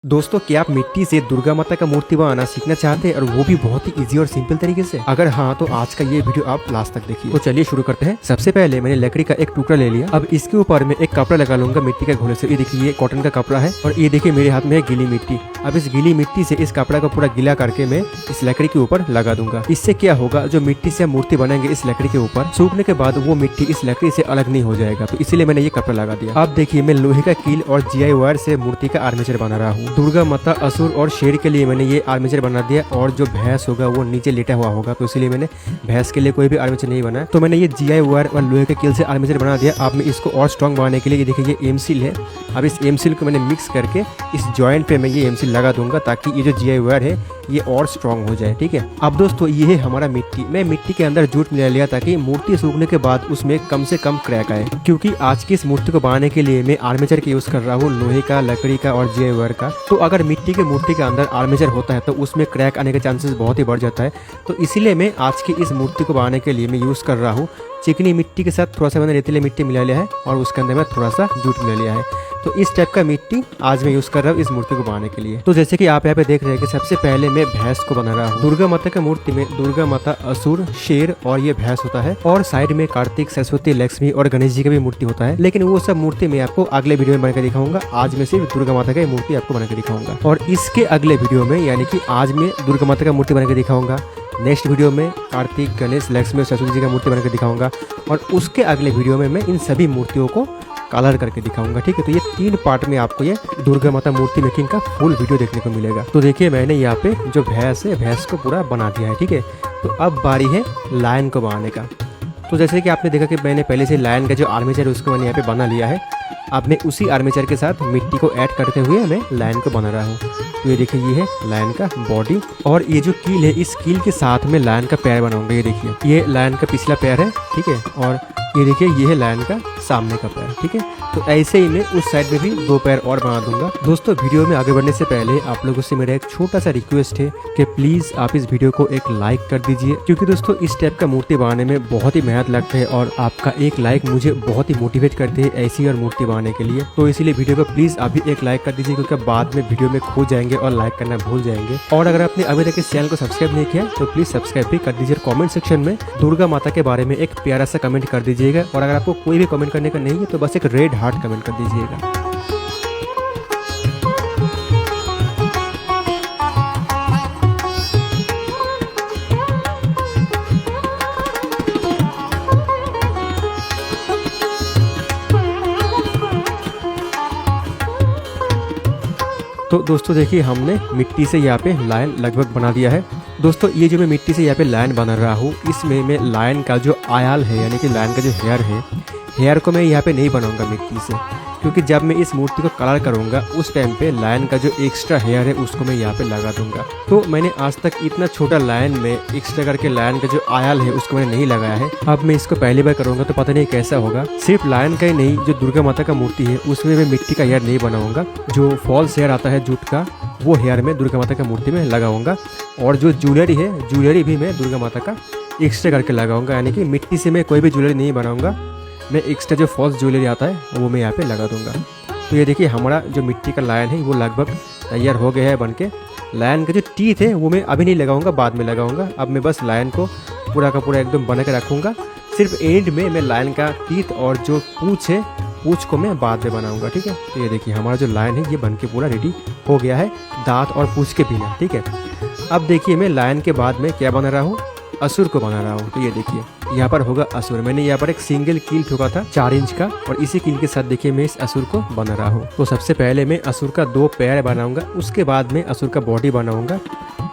दोस्तों, क्या आप मिट्टी से दुर्गा माता का मूर्ति बनाना सीखना चाहते हैं और वो भी बहुत ही इजी और सिंपल तरीके से? अगर हाँ तो आज का ये वीडियो आप लास्ट तक देखिए। तो चलिए शुरू करते हैं। सबसे पहले मैंने लकड़ी का एक टुकड़ा ले लिया। अब इसके ऊपर मैं एक कपड़ा लगा लूंगा मिट्टी के घोले से। ये देखिए, ये कॉटन का कपड़ा है और ये देखिए मेरे हाथ में है गीली मिट्टी। अब इस गीली मिट्टी से इस कपड़ा को पूरा गीला करके मैं इस लकड़ी के ऊपर लगा दूंगा। इससे क्या होगा, जो मिट्टी से मूर्ति बनाएंगे इस लकड़ी के ऊपर, सूखने के बाद वो मिट्टी इस लकड़ी से अलग नहीं हो जाएगा। तो इसीलिए मैंने ये कपड़ा लगा दिया। अब देखिए, मैं लोहे का कील और GI वायर से मूर्ति का आर्मेचर बना रहा हूँ। दुर्गा माता, असुर और शेर के लिए मैंने ये आर्मेचर बना दिया और जो भैंस होगा वो नीचे लेटा हुआ होगा, तो इसलिए मैंने भैंस के लिए कोई भी आर्मेचर नहीं बनाया। तो मैंने ये GI वायर और लोहे के कील से आर्मेचर बना दिया। अब मैं इसको और स्ट्रॉन्ग बनाने के लिए ये देखिए, ये एमसील है। अब इस एमसील को मैंने मिक्स करके इस जॉइंट पे मैं ये एमसील लगा दूंगा ताकि ये जो GI वायर है ये और स्ट्रॉन्ग हो जाए। ठीक है। अब दोस्तों, ये है हमारा मिट्टी। मैं मिट्टी के अंदर जूट मिला लिया ताकि मूर्ति सूखने के बाद उसमें कम से कम क्रैक आए, क्योंकि आज की इस मूर्ति को बनाने के लिए मैं आर्मेचर का यूज कर रहा हूँ, लोहे का, लकड़ी का और GI वायर का। तो अगर मिट्टी के मूर्ति के अंदर आर्मेचर होता है तो उसमें क्रैक आने के चांसेस बहुत ही बढ़ जाता है। तो इसीलिए मैं आज की इस मूर्ति को बनाने के लिए मैं यूज कर रहा हूँ चिकनी मिट्टी के साथ थोड़ा सा मैंने रेतीली मिट्टी मिला लिया है और उसके अंदर मैं थोड़ा सा जूट मिला लिया है। तो इस टाइप का मिट्टी आज मैं यूज कर रहा हूँ इस मूर्ति को बनाने के लिए। तो जैसे कि आप यहाँ पे देख रहे हैं कि सबसे पहले मैं भैंस को बना रहा हूँ। दुर्गा माता की मूर्ति में दुर्गा माता, असुर, शेर और ये भैंस होता है और साइड में कार्तिक, सरस्वती, लक्ष्मी और गणेश जी का भी मूर्ति होता है। लेकिन वो सब मूर्ति मैं आपको अगले वीडियो में बनाकर दिखाऊंगा। आज मैं सिर्फ दुर्गा माता की मूर्ति आपको बनाकर दिखाऊंगा और इसके अगले वीडियो में, यानी कि आज मैं दुर्गा माता का मूर्ति बनाकर दिखाऊंगा, नेक्स्ट वीडियो में कार्तिक, गणेश, लक्ष्मी और सरस्वती जी का मूर्ति बनाकर दिखाऊंगा और उसके अगले वीडियो में मैं इन सभी मूर्तियों को कलर करके दिखाऊंगा। ठीक है। तो ये 3 पार्ट में आपको ये दुर्गा माता मूर्ति मेकिंग का फुल वीडियो देखने को मिलेगा। तो देखिए, मैंने यहाँ पे जो भैंस है, भैंस को पूरा बना दिया है। ठीक है। तो अब बारी है लायन को बनाने का। तो जैसे कि आपने देखा कि मैंने पहले से लायन का जो आर्मेचर है उसको मैंने यहाँ पे बना लिया है। अब मैं उसी आर्मेचर के साथ मिट्टी को ऐड करते हुए मैं लायन को बना रहा हूँ। तो ये देखिए, ये है लायन का बॉडी और ये जो कील है, इस कील के साथ में लायन का पैर बनाऊंगा। ये देखिए, ये लायन का पिछला पैर है। ठीक है। और ये देखिए, ये है लायन का सामने का पैर। ठीक है। तो ऐसे ही मैं उस साइड में भी 2 पैर और बना दूंगा। दोस्तों, वीडियो में आगे बढ़ने से पहले आप लोगों से मेरा एक छोटा सा रिक्वेस्ट है कि प्लीज आप इस वीडियो को एक लाइक कर दीजिए, क्योंकि दोस्तों इस टाइप का मूर्ति बनाने में बहुत ही मेहनत लगता है और आपका एक लाइक मुझे बहुत ही मोटिवेट करते हैं ऐसी और मूर्ति बनाने के लिए। तो इसीलिए वीडियो को प्लीज अभी एक लाइक कर दीजिए, क्योंकि बाद में वीडियो में खो जाएंगे और लाइक करना भूल जाएंगे। और अगर आपने अभी तक इस चैनल को सब्सक्राइब नहीं किया तो प्लीज सब्सक्राइब भी कर दीजिए। कमेंट सेक्शन में दुर्गा माता के बारे में एक प्यारा सा कमेंट कर दीजिएगा और अगर आपको कोई भी कमेंट करने का नहीं है तो बस एक रेड हार्ट कमेंट कर दीजिएगा। तो दोस्तों देखिए, हमने मिट्टी से यहाँ पे लायन लगभग बना दिया है। दोस्तों, ये जो मैं मिट्टी से यहाँ पे लायन बना रहा हूँ, इसमें मैं लायन का जो आयाल है, यानी कि लायन का जो हेयर है, हेयर को मैं यहाँ पे नहीं बनाऊंगा मिट्टी से, क्योंकि जब मैं इस मूर्ति को कलर करूंगा उस टाइम पे लायन का जो एक्स्ट्रा हेयर है उसको मैं यहाँ पे लगा दूंगा। तो मैंने आज तक इतना छोटा लायन में एक्स्ट्रा करके लायन का जो आयल है उसको मैंने नहीं लगाया है। अब मैं इसको पहली बार करूंगा तो पता नहीं कैसा होगा। सिर्फ लायन का ही नहीं, जो दुर्गा माता का मूर्ति है उसमें मैं मिट्टी का हेयर नहीं बनाऊंगा। जो फॉल्स हेयर आता है जूट का, वो हेयर में दुर्गा माता का मूर्ति में लगाऊंगा और जो ज्वेलरी है, ज्वेलरी भी मैं दुर्गा माता का एक्स्ट्रा करके लगाऊंगा। यानी कि मिट्टी से मैं कोई भी ज्वेलरी नहीं बनाऊंगा, मैं एक्स्ट्रा जो फॉल्स ज्वेलरी आता है वो मैं यहाँ पे लगा दूंगा। तो ये देखिए, हमारा जो मिट्टी का लायन है वो लगभग तैयार हो गया है बनके। लायन का जो टीथ है वो मैं अभी नहीं लगाऊंगा, बाद में लगाऊंगा। अब मैं बस लायन को पूरा का पूरा एकदम बना के रखूंगा। सिर्फ एंड में मैं लायन का टीथ और जो पूँछ है, पूँछ को मैं बाद में बनाऊंगा। ठीक है। तो ये देखिए, हमारा जो लायन है ये बन के पूरा रेडी हो गया है, दांत और पूँछ के बिना। ठीक है। अब देखिए, मैं लायन के बाद में क्या बना रहा हूँ, असुर को बना रहा हूँ। तो ये देखिए, यहाँ पर होगा असुर। मैंने यहाँ पर एक सिंगल कील ठोका था 4 इंच का और इसी कील के साथ देखिए मैं इस असुर को बना रहा हूँ। तो सबसे पहले मैं असुर का 2 पैर बनाऊंगा, उसके बाद में असुर का बॉडी बनाऊंगा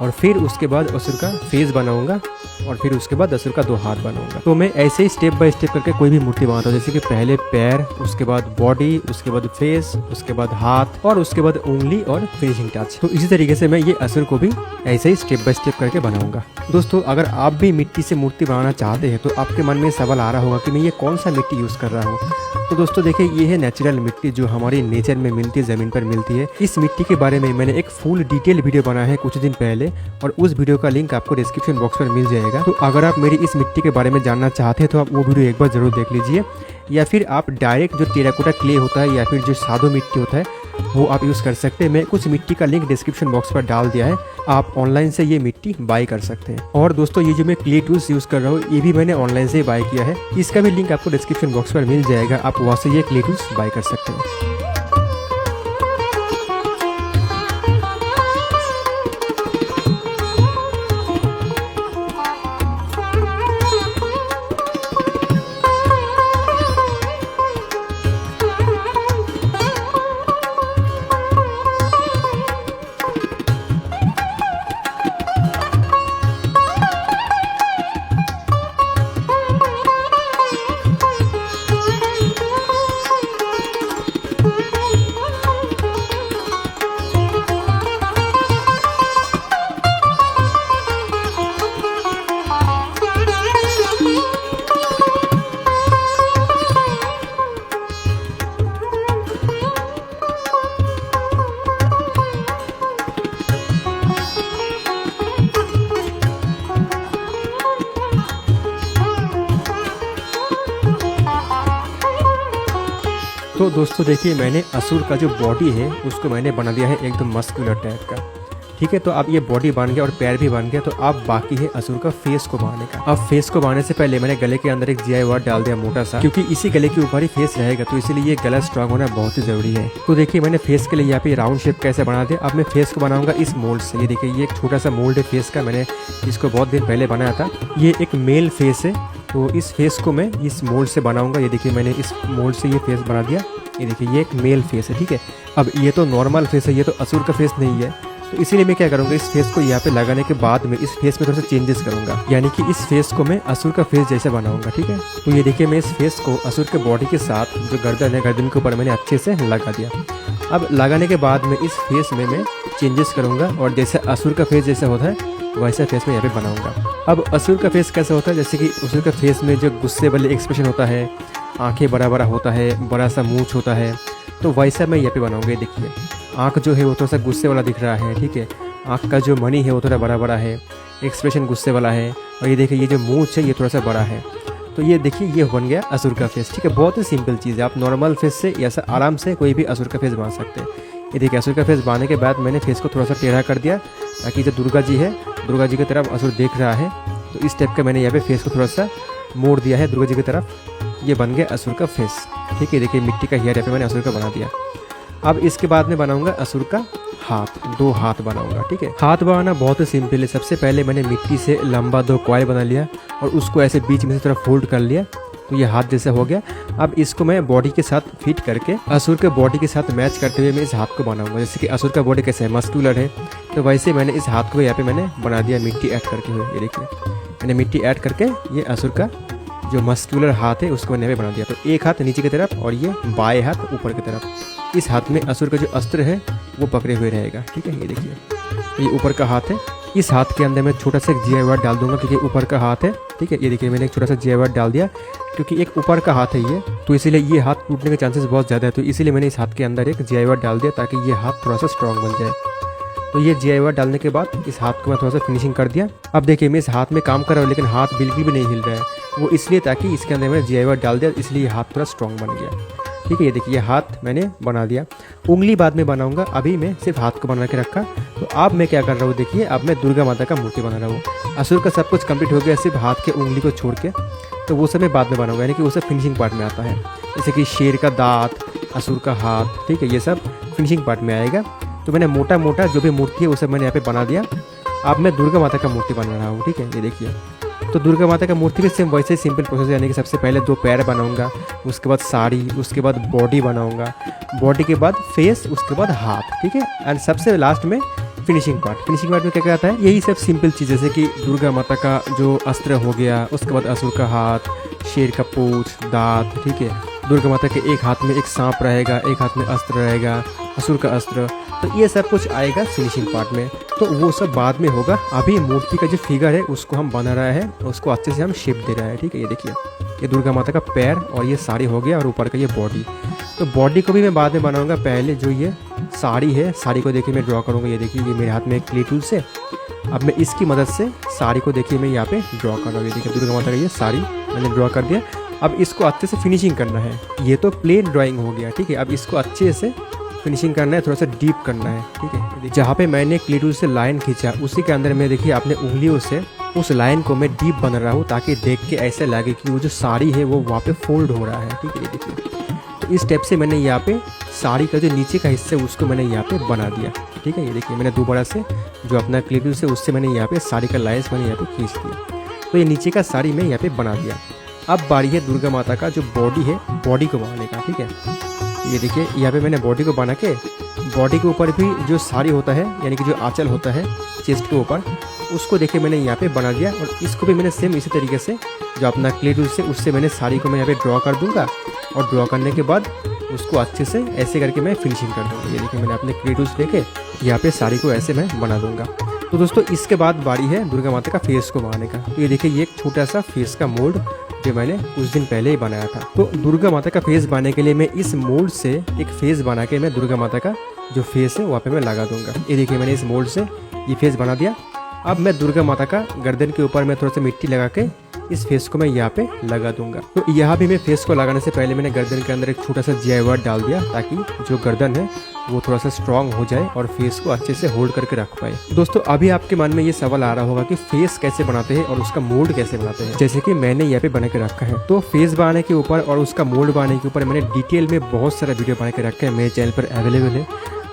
और फिर उसके बाद असुर का फेस बनाऊंगा और फिर उसके बाद असुर का 2 हाथ बनाऊंगा। तो मैं ऐसे ही स्टेप बाय स्टेप करके कोई भी मूर्ति बनाता हूँ, जैसे कि पहले पैर, उसके बाद बॉडी, उसके बाद फेस, उसके बाद हाथ और उसके बाद उंगली और फिनिशिंग टच। तो इसी तरीके से मैं ये असुर को भी ऐसे ही स्टेप बाय स्टेप करके बनाऊंगा। दोस्तों, अगर आप भी मिट्टी से मूर्ति बनाना चाहते हैं तो आपके मन में सवाल आ रहा होगा कि मैं ये कौन सा मिट्टी यूज कर रहा हूँ। तो दोस्तों देखिए, ये है नेचुरल मिट्टी जो हमारी नेचर में मिलती है, जमीन पर मिलती है। इस मिट्टी के बारे में मैंने एक फुल डिटेल वीडियो बनाया है कुछ दिन पहले और उस वीडियो का लिंक आपको डिस्क्रिप्शन बॉक्स पर मिल जाएगा। जाएगा। तो अगर आप मेरी इस मिट्टी के बारे में जानना चाहते हैं तो आप वो वीडियो एक बार जरूर देख लीजिए, या फिर आप डायरेक्ट जो टेराकोटा क्ले होता है या फिर जो सादो मिट्टी होता है वो आप यूज़ कर सकते हैं। मैं कुछ मिट्टी का लिंक डिस्क्रिप्शन बॉक्स पर डाल दिया है, आप ऑनलाइन से ये मिट्टी बाय कर सकते हैं। और दोस्तों ये जो मैं क्ले टूल्स यूज़ कर रहा हूँ ये भी मैंने ऑनलाइन से बाय किया है, इसका भी लिंक आपको डिस्क्रिप्शन बॉक्स पर मिल जाएगा, आप वहाँ से ये क्ले टूल्स बाय कर सकते हैं। तो दोस्तों देखिए मैंने असुर का जो बॉडी है उसको मैंने बना दिया है एकदम मस्कुलर टाइप का, ठीक है। तो अब ये बॉडी बन गया और पैर भी बन गया, तो अब बाकी है असुर का फेस को बनाने का। अब फेस को बनाने से पहले मैंने गले के अंदर एक GI वार्ड डाल दिया मोटा सा, क्योंकि इसी गले के ऊपर ही फेस रहेगा, तो इसीलिए ये गला स्ट्रांग होना बहुत ही जरूरी है। तो देखिए मैंने फेस के लिए यहाँ पे राउंड शेप कैसे बना दिया। अब मैं फेस को बनाऊंगा इस मोल्ड से। ये देखिए ये एक छोटा सा मोल्ड है फेस का, मैंने इसको बहुत दिन पहले बनाया था। ये एक मेल फेस है, तो इस फेस को मैं इस मोल्ड से बनाऊंगा। ये देखिए मैंने इस मोल्ड से ये फेस बना दिया। ये देखिए ये एक मेल फेस है, ठीक है। अब ये तो नॉर्मल फेस है, ये तो असुर का फेस नहीं है, तो इसीलिए मैं क्या करूंगा इस फेस को यहाँ पे लगाने के बाद में इस फेस में थोड़ा सा चेंजेस करूंगा, यानी कि इस फेस को मैं असुर का फेस जैसे बनाऊंगा, ठीक है। तो ये देखिए मैं इस फेस को असुर के बॉडी के साथ जो गर्दन है, गर्दन के ऊपर मैंने अच्छे से लगा दिया। अब लगाने के बाद में इस फेस में मैं चेंजेस करूंगा, और जैसे असुर का फेस जैसा होता है वैसा फेस में यहाँ पे बनाऊंगा। अब असुर का फेस कैसा होता है, जैसे कि असुर का फेस में जो गुस्से वाले एक्सप्रेशन होता है, आंखें बड़ा बड़ा होता है, बड़ा सा मूंछ होता है, तो वैसा मैं यहाँ पे बनाऊंगा। देखिए आंख जो है वो थोड़ा सा गुस्से वाला दिख रहा है, ठीक है। आंख का जो मनी है वो थोड़ा बड़ा बड़ा है, एक्सप्रेशन गुस्से वाला है, और ये देखिए ये जो मूंछ है ये थोड़ा सा बड़ा है। तो ये देखिए ये बन गया असुर का फेस, ठीक है। बहुत ही सिंपल चीज़ है, आप नॉर्मल फेस से ऐसा आराम से कोई भी असुर का फेस बना सकते हैं। ये देखिए असुर का फेस बनाने के बाद मैंने फेस को थोड़ा सा टेढ़ा कर दिया, ताकि जो दुर्गा जी है, दुर्गा जी की तरफ असुर देख रहा है, तो इस टाइप का मैंने यहाँ पे फेस को थोड़ा सा मोड़ दिया है दुर्गा जी की तरफ। ये बन गया असुर का फेस, ठीक है। देखिए मिट्टी का हेयर यहाँ पे मैंने असुर का बना दिया। अब इसके बाद में बनाऊंगा असुर का हाथ, 2 हाथ बनाऊंगा, ठीक है। हाथ बनाना बहुत ही सिंपल है। सबसे पहले मैंने मिट्टी से लंबा 2 कॉइल बना लिया और उसको ऐसे बीच में से थोड़ा फोल्ड कर लिया, तो ये हाथ जैसा हो गया। अब इसको मैं बॉडी के साथ फिट करके असुर के बॉडी के साथ मैच करते हुए मैं इस हाथ को बनाऊंगा। जैसे कि असुर का बॉडी कैसे है, मस्कुलर है, तो वैसे मैंने इस हाथ को यहाँ पे मैंने बना दिया मिट्टी ऐड करके हुए। ये देखिए मैंने मिट्टी ऐड करके ये असुर का जो मस्कुलर हाथ है उसको मैंने यहाँ पे बना दिया। तो एक हाथ नीचे की तरफ और ये बाएं हाथ ऊपर की तरफ। इस हाथ में असुर का जो अस्त्र है वो पकड़े हुए रहेगा, ठीक है। ये देखिए ये ऊपर का हाथ है, इस हाथ के अंदर मैं छोटा सा एक GI वार्ड डाल दूंगा, क्योंकि ऊपर का हाथ है, ठीक है। ये देखिए मैंने एक छोटा सा GI वार्ड डाल दिया, क्योंकि एक ऊपर का हाथ है ये, तो इसीलिए ये हाथ टूटने के चांसेस बहुत ज़्यादा है, तो इसीलिए मैंने इस हाथ के अंदर एक GI वार्ड डाल दिया, ताकि ये हाथ थोड़ा सा स्ट्रॉन्ग बन जाए। तो ये GI वार्ड डालने के बाद इस हाथ को मैं थोड़ा सा फिनिशिंग कर दिया। अब देखिए मैं इस हाथ में काम कर रहा हूँ, लेकिन हाथ बिल्कुल भी नहीं हिल रहा है, वो इसलिए ताकि इसके अंदर मैंने GI वार्ड डाल दिया, इसलिए हाथ थोड़ा स्ट्रॉन्ग बन गया, ठीक है। ये देखिए हाथ मैंने बना दिया। उंगली बाद में बनाऊंगा, अभी मैं सिर्फ हाथ को बना के रखा। तो अब मैं क्या कर रहा हूँ, देखिए अब मैं दुर्गा माता का मूर्ति बना रहा हूँ। असुर का सब कुछ कंप्लीट हो गया, सिर्फ हाथ के उंगली को छोड़ के, तो वो सब मैं बाद में बनाऊंगा, यानी कि वो सब फिनिशिंग पार्ट में आता है। जैसे कि शेर का दांत, असुर का हाथ, ठीक है, ये सब फिनिशिंग पार्ट में आएगा। तो मैंने मोटा मोटा जो भी मूर्ति है वो सब मैंने यहाँ पे बना दिया। अब मैं दुर्गा माता का मूर्ति बना रहा हूँ, ठीक है। ये देखिए तो दुर्गा माता का मूर्ति भी सेम वैसे ही सिंपल प्रोसेस है, यानी कि सबसे पहले 2 पैर बनाऊंगा, उसके बाद साड़ी, उसके बाद बॉडी बनाऊंगा, बॉडी के बाद फेस, उसके बाद हाथ, ठीक है। एंड सबसे लास्ट में फिनिशिंग पार्ट। फिनिशिंग पार्ट में क्या क्या आता है, यही सब सिंपल चीज़, जैसे कि दुर्गा माता का जो अस्त्र हो गया, उसके बाद असुर का हाथ, शेर का पूंछ, दांत, ठीक है। दुर्गा माता के एक हाथ में एक सांप रहेगा, एक हाथ में अस्त्र रहेगा, असुर का अस्त्र, तो ये सब कुछ आएगा फिनिशिंग पार्ट में। तो वो सब बाद में होगा। अभी मूर्ति का जो फिगर है उसको हम बना रहे हैं, उसको अच्छे से हम शेप दे रहे हैं, ठीक है। ये देखिए ये दुर्गा माता का पैर और ये साड़ी हो गया, और ऊपर का ये बॉडी। तो बॉडी को भी मैं बाद में बनाऊंगा, पहले जो ये साड़ी है, साड़ी को देखिए मैं ड्रॉ करूँगा। ये देखिए ये मेरे हाथ में एक क्ले टूल से, अब मैं इसकी मदद से साड़ी को देखिए मैं यहाँ पे ड्रॉ कर रहा हूँ। ये देखिए दुर्गा माता का ये साड़ी मैंने ड्रॉ कर दिया। अब इसको अच्छे से फिनिशिंग करना है। ये तो प्लेन ड्राइंग हो गया, ठीक है। अब इसको अच्छे से फिनिशिंग करना है, थोड़ा सा डीप करना है, ठीक है। जहाँ पे मैंने क्ले टूल से लाइन खींचा उसी के अंदर में देखिए अपने उंगलियों से उस लाइन को मैं डीप बना रहा हूँ, ताकि देख के ऐसा लगे कि वो जो साड़ी है वो वहाँ पे फोल्ड हो रहा है, ठीक है। ये देखिए तो इस स्टेप से मैंने यहाँ पे साड़ी का जो नीचे का हिस्सा है उसको मैंने यहाँ पे बना दिया, ठीक है। ये देखिए मैंने दोबारा से जो अपना क्ले टूल से उससे मैंने यहाँ पे साड़ी का लाइन्स मैंने यहाँ पे खींच दिया। तो ये नीचे का साड़ी मैं यहाँ पे बना दिया। अब बारी है दुर्गा माता का जो बॉडी है, बॉडी को बनाने का, ठीक है। ये देखिए यहाँ पे मैंने बॉडी को बना के, बॉडी के ऊपर भी जो साड़ी होता है यानी कि जो आंचल होता है चेस्ट के ऊपर, उसको देखिए मैंने यहाँ पे बना दिया। और इसको भी मैंने सेम इसी तरीके से जो अपना क्ले टूल से उससे मैंने साड़ी को मैं यहाँ पे ड्रॉ कर दूंगा। और ड्रॉ करने के बाद उसको अच्छे से ऐसे करके मैं फिनिशिंग कर दूँगा। ये देखिए मैंने अपने क्ले टूल्स लेके यहाँ पे साड़ी को ऐसे मैं बना दूंगा। तो दोस्तों इसके बाद बारी है दुर्गा माता का फेस को बनाने का। तो ये देखिए ये एक छोटा सा फेस का मोल्ड जो मैंने कुछ दिन पहले ही बनाया था। तो दुर्गा माता का फेस बनाने के लिए मैं इस मोल्ड से एक फेस बना के मैं दुर्गा माता का जो फेस है वहाँ पे मैं लगा दूंगा। ये देखिए मैंने इस मोल्ड से ये फेस बना दिया। अब मैं दुर्गा माता का गर्दन के ऊपर मैं थोड़ा सा मिट्टी लगा के इस फेस को मैं यहाँ पे लगा दूंगा। तो यहाँ भी मैं फेस को लगाने से पहले मैंने गर्दन के अंदर एक छोटा सा GI वर्ड डाल दिया, ताकि जो गर्दन है वो थोड़ा सा स्ट्रांग हो जाए और फेस को अच्छे से होल्ड करके रख पाए। दोस्तों अभी आपके मन में ये सवाल आ रहा होगा कि फेस कैसे बनाते हैं और उसका मोल्ड कैसे बनाते हैं, जैसे कि मैंने यहाँ पे बना के रखा है। तो फेस बनाने के ऊपर और उसका मोल्ड बनाने के ऊपर मैंने डिटेल में बहुत सारा वीडियो बना के रखा है, मेरे चैनल पर अवेलेबल है,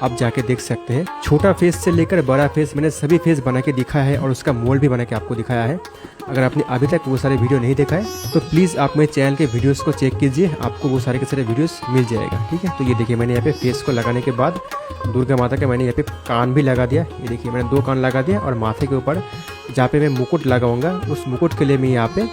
आप जाके देख सकते हैं। छोटा फेस से लेकर बड़ा फेस मैंने सभी फेस बना के दिखाया है और उसका मोल्ड भी बना के आपको दिखाया है। अगर आपने अभी तक वो सारे वीडियो नहीं देखा है तो प्लीज़ आप मेरे चैनल के वीडियोस को चेक कीजिए, आपको वो सारे के सारे वीडियोस मिल जाएगा, ठीक है। तो ये देखिए मैंने यहाँ पे फेस को लगाने के बाद दुर्गा माता का मैंने यहाँ पे कान भी लगा दिया। ये देखिए मैंने 2 कान लगा दिया। और माथे के ऊपर जहाँ पे मैं मुकुट लगाऊंगा उस मुकुट के लिए मैं यहाँ पे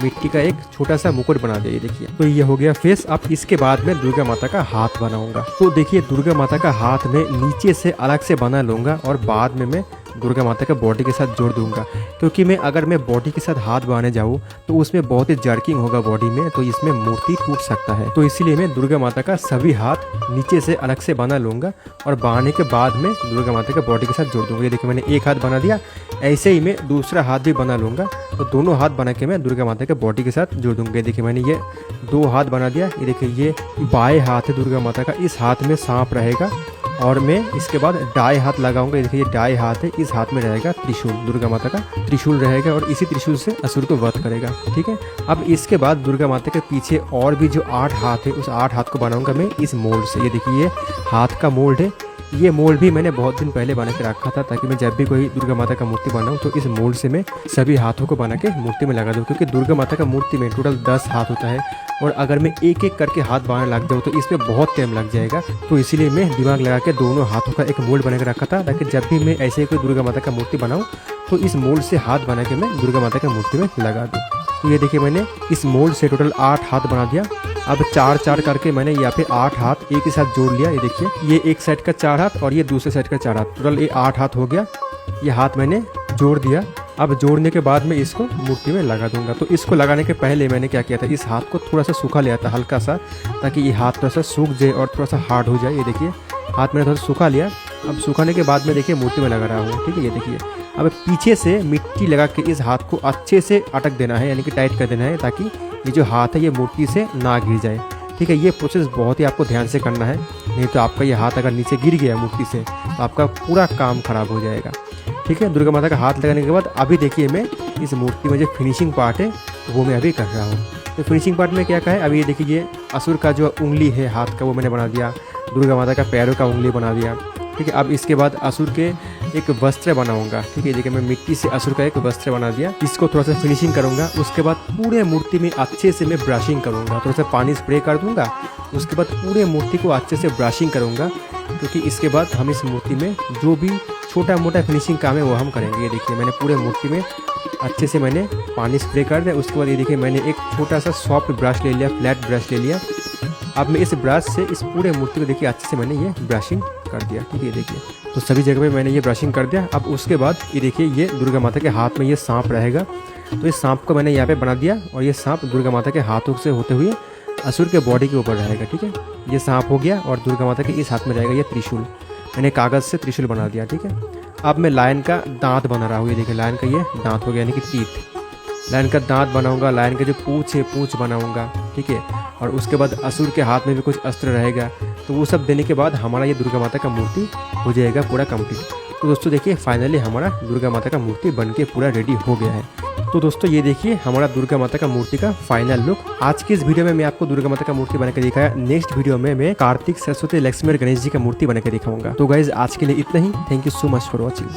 मिट्टी का एक छोटा सा मुकुट बना दिया। ये देखिए तो ये हो गया फेस। अब इसके बाद मैं दुर्गा माता का हाथ बनाऊंगा। तो देखिए दुर्गा माता का हाथ में नीचे से अलग से बना लूंगा और बाद में मैं दुर्गा माता का बॉडी के साथ जोड़ दूंगा, क्योंकि मैं अगर मैं बॉडी के साथ हाथ बनाने जाऊँ तो उसमें बहुत ही जर्किंग होगा बॉडी में, तो इसमें मूर्ति टूट सकता है। तो इसीलिए मैं दुर्गा माता का सभी हाथ नीचे से अलग से बना लूंगा और बनाने के बाद में दुर्गा माता का बॉडी के साथ जोड़ दूंगा। ये देखिए मैंने एक हाथ बना दिया, ऐसे ही मैं दूसरा हाथ भी बना लूंगा। तो दोनों हाथ बना के मैं दुर्गा माता के बॉडी के साथ जोड़ दूंगा। देखिए मैंने ये 2 हाथ बना दिया। ये देखिए ये बाएं हाथ है दुर्गा माता का, इस हाथ में सांप रहेगा और मैं इसके बाद दाएं हाथ लगाऊंगा। देखिए ये दाएं हाथ है, इस हाथ में रहेगा त्रिशूल, दुर्गा माता का त्रिशूल रहेगा और इसी त्रिशूल से असुर को वध करेगा, ठीक है। अब इसके बाद दुर्गा माता के पीछे और भी जो 8 हाथ है उस 8 हाथ को बनाऊंगा मैं इस मोल्ड से। ये देखिए ये हाथ का मोल्ड है, ये मोल्ड भी मैंने बहुत दिन पहले बना के रखा था, ताकि मैं जब भी कोई दुर्गा माता का मूर्ति बनाऊं तो इस मोल्ड से मैं सभी हाथों को बना के मूर्ति में लगा दूं, क्योंकि दुर्गा माता का मूर्ति में टोटल 10 हाथ होता है और अगर मैं एक एक करके हाथ बनाने लग जाऊँ तो इसमें बहुत टाइम लग जाएगा। तो इसीलिए मैं दिमाग लगा के दोनों हाथों का एक मोल्ड बना के रखा था, ताकि जब भी मैं ऐसे कोई दुर्गा माता का मूर्ति बनाऊँ तो इस मोल्ड से हाथ बना के मैं दुर्गा माता की मूर्ति में लगा दूँ। तो ये देखिए मैंने इस मोल्ड से टोटल 8 हाथ बना दिया। अब 4-4 करके मैंने यहाँ पे 8 हाथ एक ही साथ जोड़ लिया। ये देखिए ये एक साइड का 4 हाथ और ये दूसरे साइड का 4 हाथ, टोटल ये 8 हाथ हो गया। ये हाथ मैंने जोड़ दिया। अब जोड़ने के बाद मैं इसको मूर्ति में लगा दूंगा। तो इसको लगाने के पहले मैंने क्या किया था, इस हाथ को थोड़ा सा सूखा लिया था हल्का सा, ताकि ये हाथ थोड़ा सा सूख जाए और थोड़ा सा हार्ड हो जाए। ये देखिए हाथ मैंने थोड़ा सा सूखा लिया। अब सुखाने के बाद में देखिए मूर्ति में लगा रहा हूँ, ठीक है। ये देखिए अब पीछे से मिट्टी लगा के इस हाथ को अच्छे से अटक देना है, यानी कि टाइट कर देना है, ताकि ये जो हाथ है ये मूर्ति से ना गिर जाए, ठीक है। ये प्रोसेस बहुत ही आपको ध्यान से करना है, नहीं तो आपका ये हाथ अगर नीचे गिर गया मूर्ति से तो आपका पूरा काम खराब हो जाएगा, ठीक है। दुर्गा माता का हाथ लगाने के बाद अभी देखिए मैं इस मूर्ति में जो फिनिशिंग पार्ट है वो मैं अभी कर रहा हूँ। तो फिनिशिंग पार्ट में क्या है, अभी ये देखिए ये असुर का जो उंगली है हाथ का वो मैंने बना दिया, दुर्गा माता का पैरों का उंगली बना दिया, ठीक है। अब इसके बाद असुर के एक वस्त्र बनाऊंगा, ठीक है। देखिए मैं मिट्टी से असुर का एक वस्त्र बना दिया, इसको थोड़ा सा फिनिशिंग करूंगा। उसके बाद पूरे मूर्ति में अच्छे से मैं ब्रशिंग करूंगा, थोड़ा सा पानी स्प्रे कर दूंगा। उसके बाद पूरे मूर्ति को अच्छे से ब्रशिंग करूंगा, क्योंकि इसके बाद हम इस मूर्ति में जो भी छोटा मोटा फिनिशिंग काम है वो हम करेंगे। ये देखिए मैंने पूरे मूर्ति में अच्छे से मैंने पानी स्प्रे कर दिया। उसके बाद ये देखिए मैंने एक छोटा सा सॉफ्ट ब्रश ले लिया, फ्लैट ब्रश ले लिया। अब मैं इस ब्रश से इस पूरे मूर्ति को देखिए अच्छे से मैंने ये ब्रशिंग कर दिया, ठीक है। देखिए तो सभी जगह पे मैंने ये ब्रशिंग कर दिया। अब उसके बाद ये देखिए ये दुर्गा माता के हाथ में ये सांप रहेगा, तो इस सांप को मैंने यहाँ पे बना दिया और ये सांप दुर्गा माता के हाथों से होते हुए असुर के बॉडी के ऊपर रहेगा, ठीक है। ये सांप हो गया और दुर्गा माता के इस हाथ में रहेगा ये त्रिशूल। मैंने कागज से त्रिशूल बना दिया, ठीक है। अब मैं लायन का दांत बना रहा हूँ, ये देखिए लायन का ये दांत हो गया, यानी कि टीथ। लायन का दांत बनाऊंगा, लायन का जो पूंछ है पूंछ बनाऊंगा, ठीक है। और उसके बाद असुर के हाथ में भी कुछ अस्त्र रहेगा। तो वो सब देने के बाद हमारा ये दुर्गा माता का मूर्ति हो जाएगा पूरा कंप्लीट। तो दोस्तों देखिए फाइनली हमारा दुर्गा माता का मूर्ति बन के पूरा रेडी हो गया है। तो दोस्तों ये देखिए हमारा दुर्गा माता का मूर्ति का फाइनल लुक। आज की इस वीडियो में मैं आपको दुर्गा माता का मूर्ति बना के दिखाया। नेक्स्ट वीडियो में मैं कार्तिक, सरस्वती, लक्ष्मी और गणेश जी का मूर्ति बना के दिखाऊंगा। तो गाइज आज के लिए इतना ही। Thank you so much for watching.